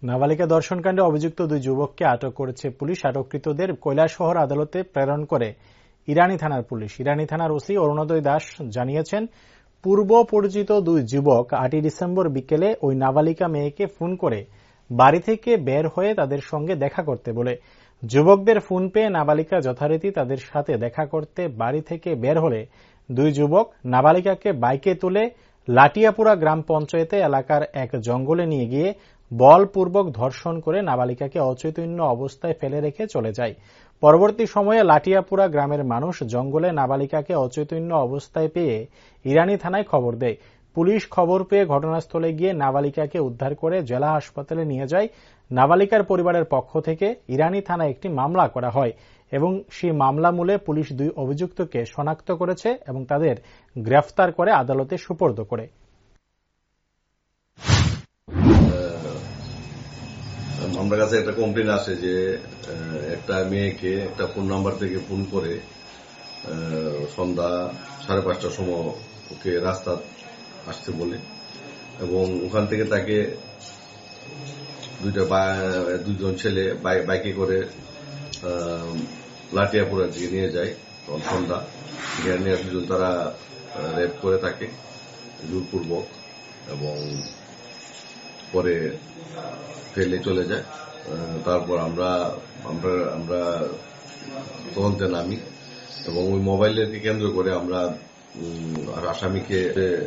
নাবালিকা ধর্ষণকাণ্ডে অভিযুক্ত দুই যুবককে আটক করেছে পুলিশ। আটককৃতদের কৈলাসহর আদালতে প্রেরণ করে ইরানী থানার পুলিশ। ইরানী থানার ওসি অরুণোদয় দাস জানিয়েছেন, পূর্ব পরিচিত দুই যুবক 8 ডিসেম্বর বিকেলে ওই নাবালিকা মেয়েকে ফোন করে বাড়ি থেকে বের হয়ে তাদের সঙ্গে দেখা করতে বলে। যুবকদের ফোন পেয়ে নাবালিকা যথারীতি তাদের সাথে দেখা করতে বাড়ি থেকে বের হলে দুই যুবক নাবালিকাকে বাইকে তুলে লাটিয়াপুরা গ্রাম পঞ্চায়েতে এলাকার এক জঙ্গলে নিয়ে গিয়ে বলপূর্বক ধর্ষণ করে নাবালিকাকে অচৈতন্য অবস্থায় ফেলে রেখে চলে যায়। পরবর্তী সময়ে লাটিয়াপুরা গ্রামের মানুষ জঙ্গলে নাবালিকাকে অচৈতন্য অবস্থায় পেয়ে ইরানী থানায় খবর দেয়। পুলিশ খবর পেয়ে ঘটনাস্থলে গিয়ে নাবালিকাকে উদ্ধার করে জেলা হাসপাতালে নিয়ে যায়। নাবালিকার পরিবারের পক্ষ থেকে ইরানী থানায় একটি মামলা করা হয় এবং সেই মামলা মূলে পুলিশ দুই অভিযুক্তকে শনাক্ত করেছে এবং তাদের গ্রেফতার করে আদালতে সুপর্দ করে। আমার কাছে একটা কমপ্লেন আসে যে একটা মেয়েকে একটা ফোন নাম্বার থেকে ফোন করে সন্ধ্যা 5:30টার সময় ওকে রাস্তা আসতে বলে এবং ওখান থেকে তাকে দুইজন ছেলে বাইকে করে লাটিয়াপুরার দিকে নিয়ে যায়। তখন সন্ধ্যা নিয়ে দুজন তারা রেপ করে থাকে জোরপূর্বক এবং পরে ফেলে চলে যায়। তারপর আমরা তদন্তে নামি এবং ওই মোবাইলকে কেন্দ্র করে আমরা আসামিকে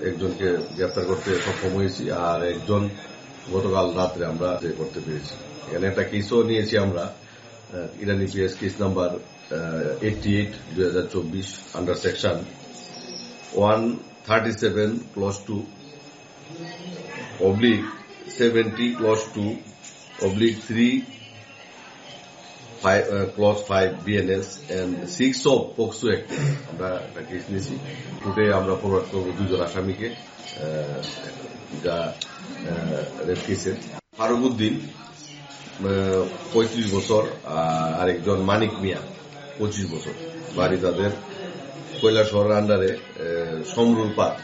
একজনকে গ্রেফতার করতে সক্ষম হয়েছি আর একজন গতকাল রাত্রে আমরা করতে পেরেছি। এখানে একটা কেসও নিয়েছি আমরা, Irani PS case number 88/2024 under section 137/2/3/5 BNS and 6 of POCSO Act আমরা একটা কেস নিয়েছি। কোর্টে আমরা ফরওয়ার্ড করবো দুজন আসামিকে যা রেপ কেসের। ফারুকউদ্দিন 35 বছর আর একজন মানিক মিয়া 25 বছর। বাড়ি তাদের কৈলাসহর আন্ডারে সমরুল পার্ক।